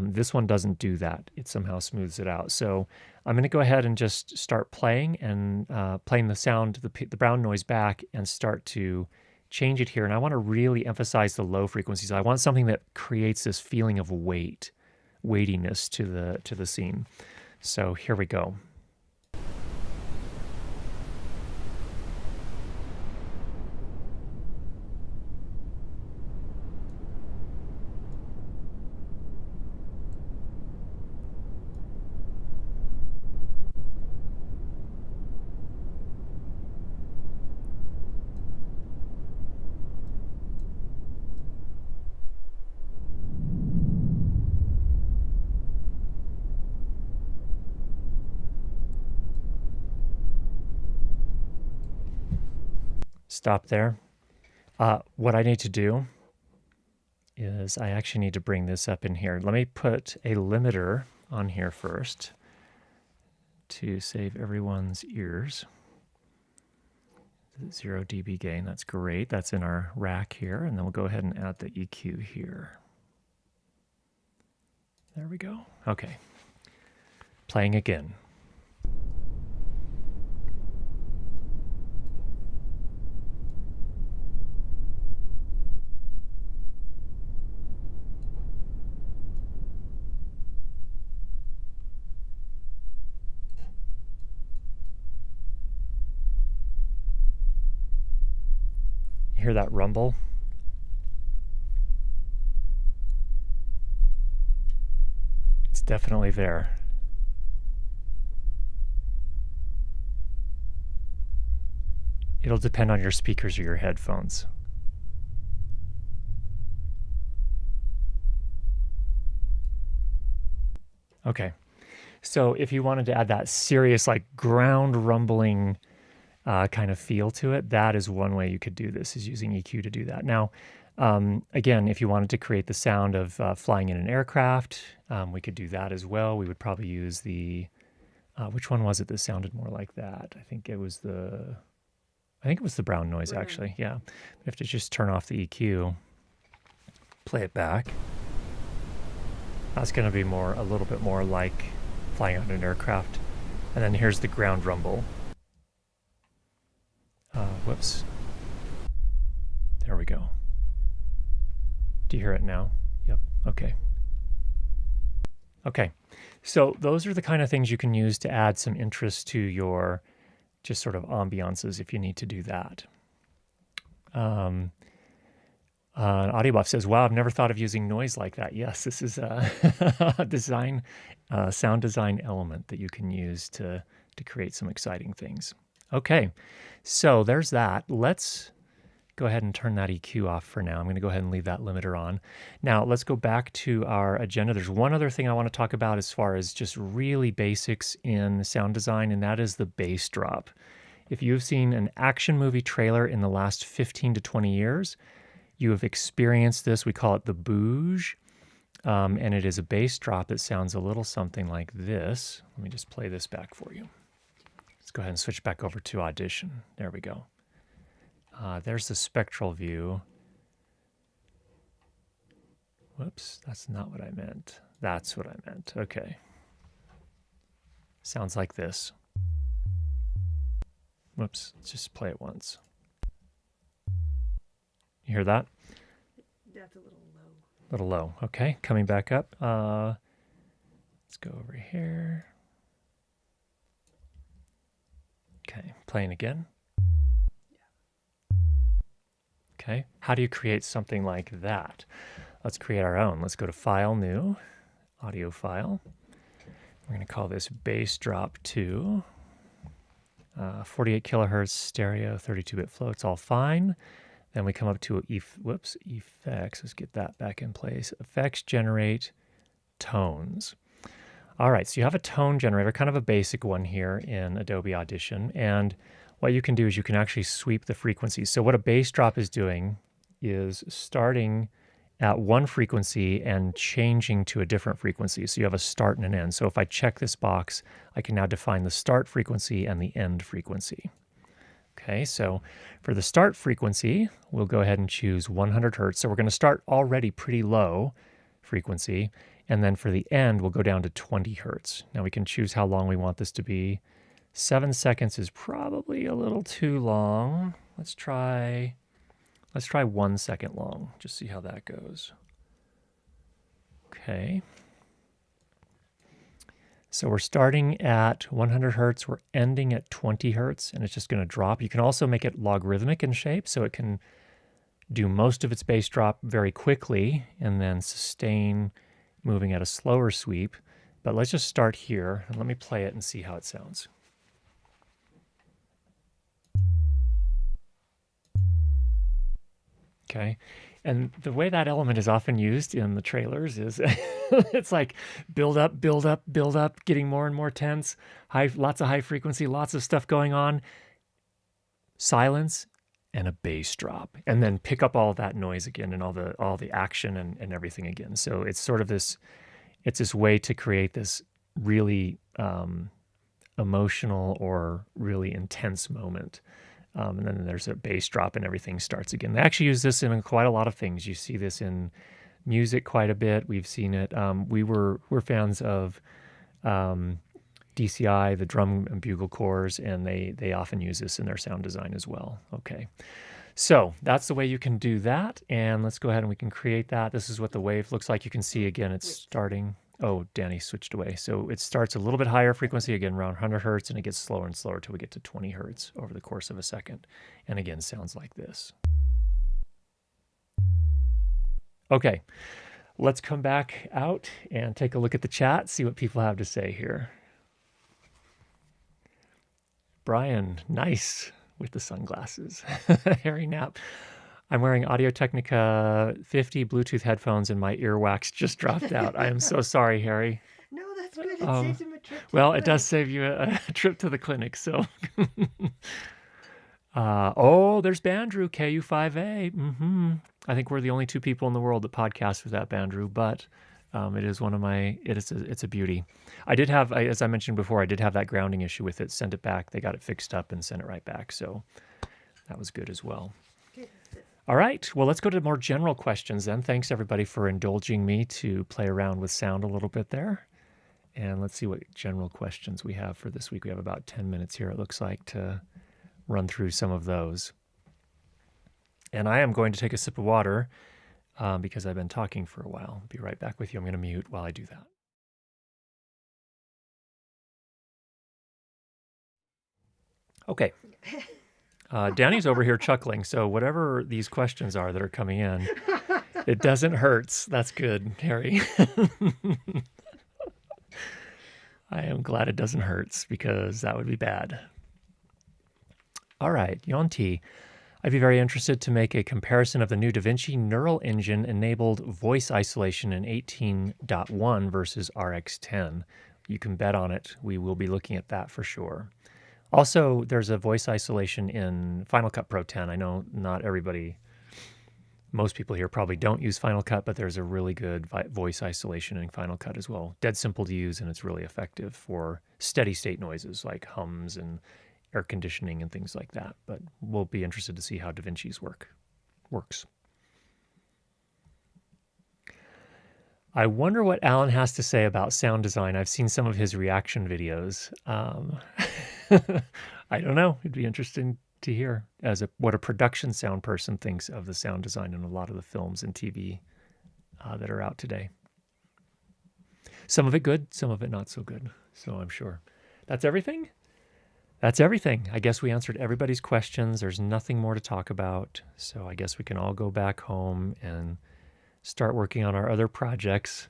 This one doesn't do that. It somehow smooths it out. So I'm going to go ahead and just start playing and playing the sound, the brown noise back, and start to change it here. And I want to really emphasize the low frequencies. I want something that creates this feeling of weightiness to the scene. So here we go. Stop there. What I need to do is I actually need to bring this up in here. Let me put a limiter on here first to save everyone's ears. 0 dB gain, that's great. That's in our rack here, and then we'll go ahead and add the EQ here. There we go. Okay. Playing again. Hear that rumble? It's definitely there. It'll depend on your speakers or your headphones. Okay, so if you wanted to add that serious, like ground rumbling kind of feel to it, that is one way you could do this, is using EQ to do that. Now, again, if you wanted to create the sound of flying in an aircraft, we could do that as well. We would probably use the, which one was it that sounded more like that? I think it was the brown noise, actually. Yeah, we have to just turn off the EQ, play it back. That's going to be a little bit more like flying on an aircraft. And then here's the ground rumble. Whoops. Do you hear it now? Yep. Okay. Okay. So those are the kind of things you can use to add some interest to your just sort of ambiances if you need to do that. Audio Buff says, wow, I've never thought of using noise like that. Yes, this is a design, sound design element that you can use to create some exciting things. Okay, so there's that. Let's go ahead and turn that EQ off for now. I'm going to go ahead and leave that limiter on. Now, let's go back to our agenda. There's one other thing I want to talk about as far as just really basics in sound design, and that is the bass drop. If you've seen an action movie trailer in the last 15 to 20 years, you have experienced this. We call it the booge, and it is a bass drop that sounds a little something like this. Let me just play this back for you. Let's go ahead and switch back over to Audition. There we go. There's the spectral view. Whoops, that's not what I meant. That's what I meant. Okay. Sounds like this. Whoops, let's just play it once. You hear that? That's a little low. A little low. Okay, coming back up. Let's go over here. Okay, playing again. Okay, how do you create something like that? Let's create our own. Let's go to File, New, Audio File. We're going to call this Bass Drop 2. 48 kilohertz stereo, 32-bit flow. It's all fine. Then we come up to effects. Let's get that back in place. Effects, generate tones. All right, so you have a tone generator, kind of a basic one here in Adobe Audition. And what you can do is you can actually sweep the frequencies. So what a bass drop is doing is starting at one frequency and changing to a different frequency. So you have a start and an end. So if I check this box, I can now define the start frequency and the end frequency. Okay, so for the start frequency, we'll go ahead and choose 100 hertz. So we're going to start already pretty low frequency. And then for the end, we'll go down to 20 hertz. Now we can choose how long we want this to be. 7 seconds is probably a little too long. Let's try 1 second long, just see how that goes. Okay. So we're starting at 100 hertz, we're ending at 20 hertz, and it's just going to drop. You can also make it logarithmic in shape, so it can do most of its bass drop very quickly and then sustain moving at a slower sweep. But let's just start here, and let me play it and see how it sounds. Okay, and the way that element is often used in the trailers is it's like build up, build up, build up, getting more and more tense, lots of high frequency, lots of stuff going on, silence, and a bass drop, and then pick up all of that noise again and all the action and everything again. So it's sort of this way to create this really emotional or really intense moment. And then there's a bass drop and everything starts again. They actually use this in quite a lot of things. You see this in music quite a bit. We've seen it. We're fans of DCI, the drum and bugle corps, and they often use this in their sound design as well. Okay, so that's the way you can do that. And let's go ahead and we can create that. This is what the wave looks like. You can see again, it's starting. Oh, Danny switched away. So it starts a little bit higher frequency, again, around 100 hertz, and it gets slower and slower till we get to 20 hertz over the course of a second. And again, sounds like this. Okay, let's come back out and take a look at the chat, see what people have to say here. Brian, nice with the sunglasses. Harry Knapp. I'm wearing Audio-Technica 50 Bluetooth headphones and my earwax just dropped out. I am so sorry, Harry. No, that's good. It saves him a trip to Well, the it does save you a trip to the clinic, so. Oh, there's Bandrew, KU5A. I think we're the only two people in the world that podcast with that Bandrew, but it is one of my, it's a beauty. I did have, as I mentioned before, I did have that grounding issue with it, sent it back. They got it fixed up and sent it right back. So that was good as well. Good. All right, well, let's go to more general questions then. Thanks everybody for indulging me to play around with sound a little bit there. And let's see what general questions we have for this week. We have about 10 minutes here, it looks like, to run through some of those. And I am going to take a sip of water. because I've been talking for a while. Be right back with you. I'm going to mute while I do that. Okay. Danny's over here chuckling. So whatever these questions are that are coming in, it doesn't hurt. That's good, Harry. I am glad it doesn't hurt because that would be bad. All right, Yonti. I'd be very interested to make a comparison of the new DaVinci Neural Engine enabled voice isolation in 18.1 versus RX10. You can bet on it. We will be looking at that for sure. Also, there's a voice isolation in Final Cut Pro 10. I know not everybody, most people here probably don't use Final Cut, but there's a really good voice isolation in Final Cut as well. Dead simple to use, and it's really effective for steady state noises like hums and air conditioning and things like that. But we'll be interested to see how DaVinci's works. I wonder what Alan has to say about sound design. I've seen some of his reaction videos. I don't know. It'd be interesting to hear what a production sound person thinks of the sound design in a lot of the films and TV that are out today. Some of it good, some of it not so good. So I'm sure. That's everything? That's everything. I guess we answered everybody's questions. There's nothing more to talk about. So I guess we can all go back home and start working on our other projects.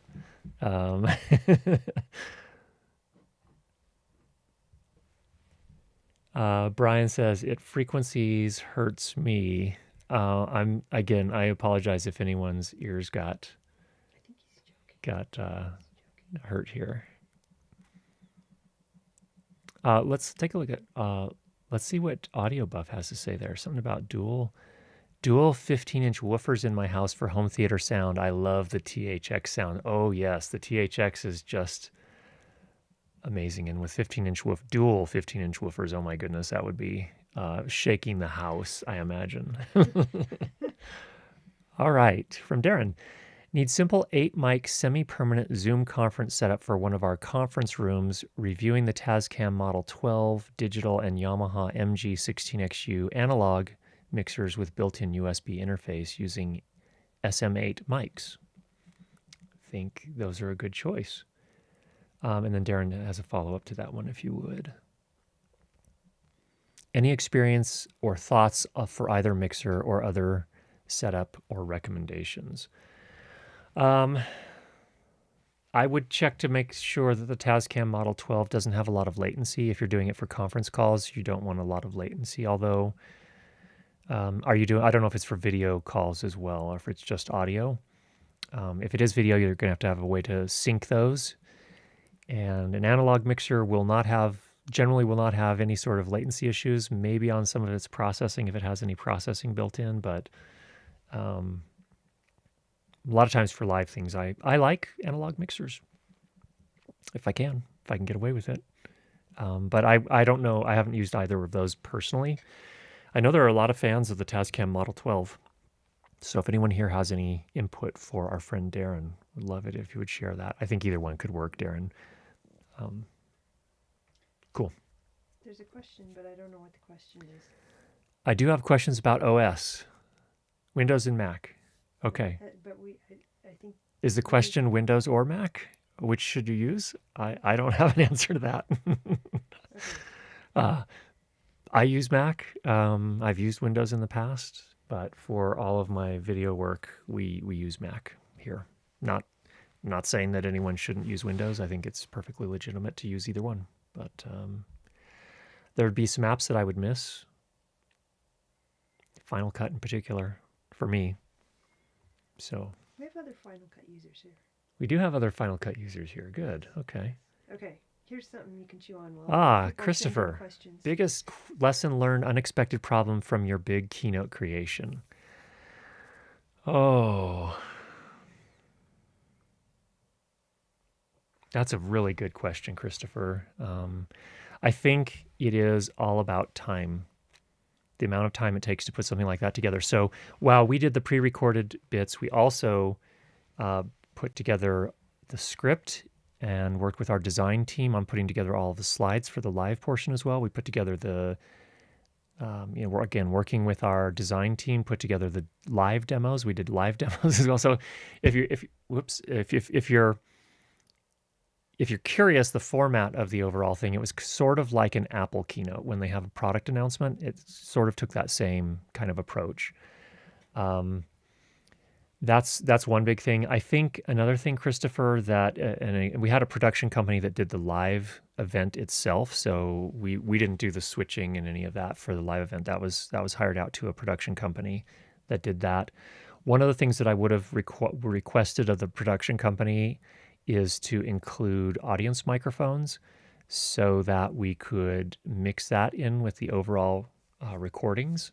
Brian says, it frequencies hurts me. I apologize if anyone's ears got hurt here. Let's take a look at, let's see what Audio Buff has to say there. Something about dual 15-inch woofers in my house for home theater sound. I love the THX sound. Oh yes, the THX is just amazing. And with dual 15-inch woofers, oh my goodness, that would be shaking the house, I imagine. All right, from Darren. Need simple 8-mic semi-permanent Zoom conference setup for one of our conference rooms, reviewing the Tascam Model 12 digital and Yamaha MG16XU analog mixers with built-in USB interface using SM8 mics. I think those are a good choice. And then Darren has a follow-up to that one, if you would. Any experience or thoughts for either mixer or other setup or recommendations? I would check to make sure that the Tascam Model 12 doesn't have a lot of latency. If you're doing it for conference calls, you don't want a lot of latency. Although, I don't know if it's for video calls as well, or if it's just audio. If it is video, you're going to have a way to sync those. And an analog mixer generally will not have any sort of latency issues, maybe on some of its processing if it has any processing built in, but a lot of times for live things, I like analog mixers if I can get away with it. But I don't know. I haven't used either of those personally. I know there are a lot of fans of the Tascam Model 12. So if anyone here has any input for our friend Darren, would love it if you would share that. I think either one could work, Darren. Cool. There's a question, but I don't know what the question is. I do have questions about OS, Windows and Mac. Okay. But I think... Is the question Windows or Mac? Which should you use? I don't have an answer to that. Okay. I use Mac. I've used Windows in the past, but for all of my video work, we use Mac here. Not saying that anyone shouldn't use Windows. I think it's perfectly legitimate to use either one. But there would be some apps that I would miss. Final Cut in particular, for me. So We have other Final Cut users here. we do have other Final Cut users here. Good. Okay. Okay, here's something you can chew on while people Christopher. send in questions. Biggest lesson learned, unexpected problem from your big keynote creation. Oh, that's a really good question, Christopher. I think it is all about time, the amount of time it takes to put something like that together. So while we did the pre-recorded bits, we also put together the script and worked with our design team on putting together all of the slides for the live portion as well. We put together the we're again working with our design team, put together the live demos. We did live demos as well. So if you're curious, the format of the overall thing, it was sort of like an Apple keynote when they have a product announcement. It sort of took that same kind of approach. That's one big thing. I think another thing, Christopher, that we had a production company that did the live event itself, so we didn't do the switching and any of that for the live event. That was hired out to a production company that did that. One of the things that I would have requested of the production company is to include audience microphones so that we could mix that in with the overall recordings.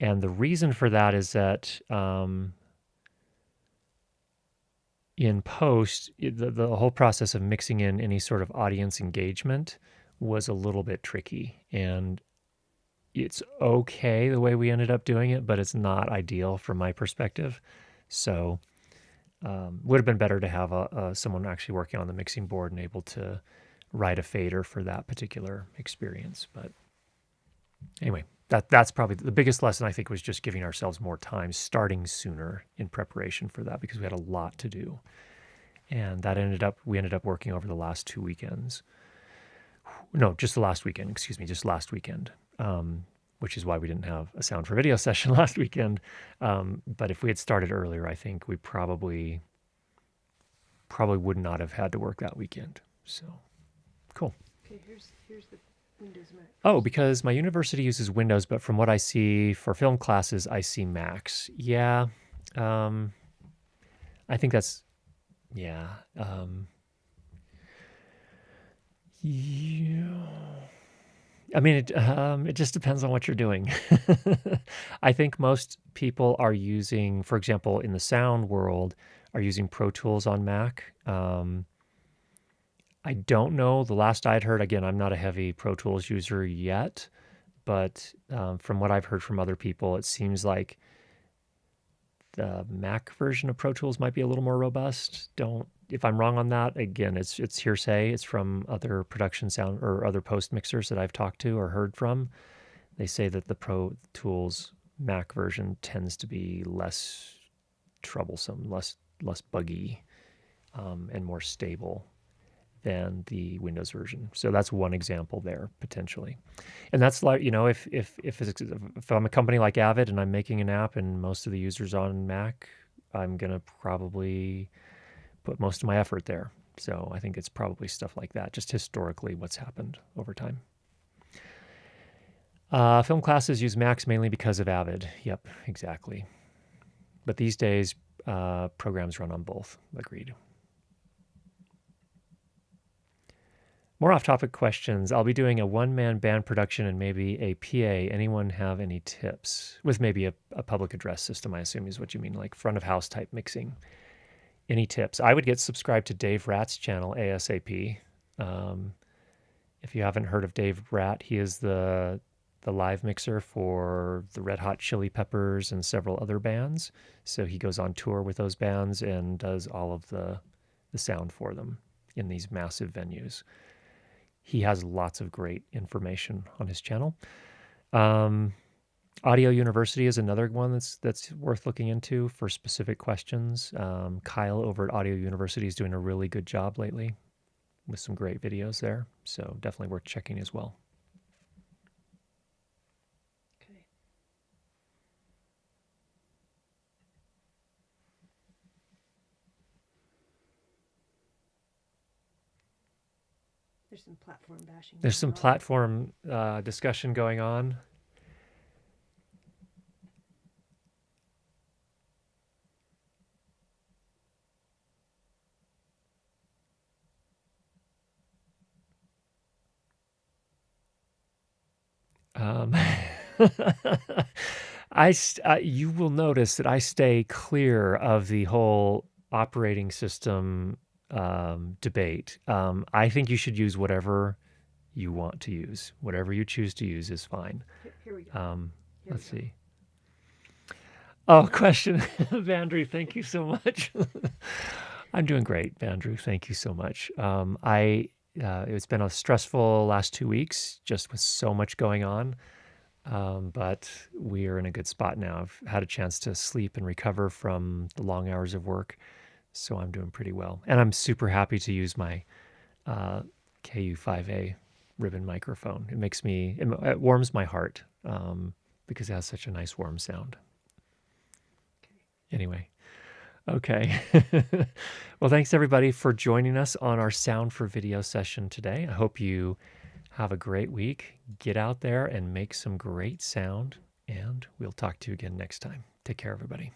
And the reason for that is that in post, the whole process of mixing in any sort of audience engagement was a little bit tricky. And it's okay the way we ended up doing it, but it's not ideal from my perspective. So would have been better to have someone actually working on the mixing board and able to write a fader for that particular experience. But anyway, that's probably the biggest lesson, I think, was just giving ourselves more time, starting sooner in preparation for that, because we had a lot to do. And that we ended up working over the last 2 weekends. No, just the last weekend, just last weekend, which is why we didn't have a sound for video session last weekend. But if we had started earlier, I think we probably would not have had to work that weekend. So, cool. Okay, here's the Windows Mac. Oh, because my university uses Windows, but from what I see for film classes, I see Macs. Yeah, I think that's, yeah. I mean, it just depends on what you're doing. I think most people are using, for example, in the sound world, are using Pro Tools on Mac. I don't know. The last I'd heard, again, I'm not a heavy Pro Tools user yet, but from what I've heard from other people, it seems like the Mac version of Pro Tools might be a little more robust. If I'm wrong on that, again, it's hearsay. It's from other production sound or other post mixers that I've talked to or heard from. They say that the Pro Tools Mac version tends to be less troublesome, less buggy, and more stable than the Windows version. So that's one example there potentially. And that's like, if I'm a company like Avid and I'm making an app and most of the users on Mac, I'm going to probably put most of my effort there. So I think it's probably stuff like that, just historically what's happened over time. Film classes use Macs mainly because of Avid. Yep, exactly. But these days, programs run on both. Agreed. More off-topic questions. I'll be doing a one-man band production and maybe a PA. Anyone have any tips? With maybe a public address system, I assume is what you mean, like front-of-house type mixing. Any tips? I would get subscribed to Dave Ratt's channel ASAP. If you haven't heard of Dave Ratt, he is the live mixer for the Red Hot Chili Peppers and several other bands. So he goes on tour with those bands and does all of the sound for them in these massive venues. He has lots of great information on his channel. Audio University is another one that's worth looking into for specific questions. Kyle over at Audio University is doing a really good job lately with some great videos there. So definitely worth checking as well. Okay. There's some platform bashing. There's some going on. platform discussion going on. You will notice that I stay clear of the whole operating system debate. I think you should use whatever you want to use. Whatever you choose to use is fine. Here we go. Let's see. Oh, question. Vandrew, thank you so much. I'm doing great, Vandrew. Thank you so much. It's been a stressful last 2 weeks, just with so much going on. But we are in a good spot now. I've had a chance to sleep and recover from the long hours of work, so I'm doing pretty well. And I'm super happy to use my uh, KU5A ribbon microphone. It warms my heart because it has such a nice warm sound. Anyway, okay. Well, thanks everybody for joining us on our Sound for Video session today. I hope you have a great week. Get out there and make some great sound, and we'll talk to you again next time. Take care, everybody.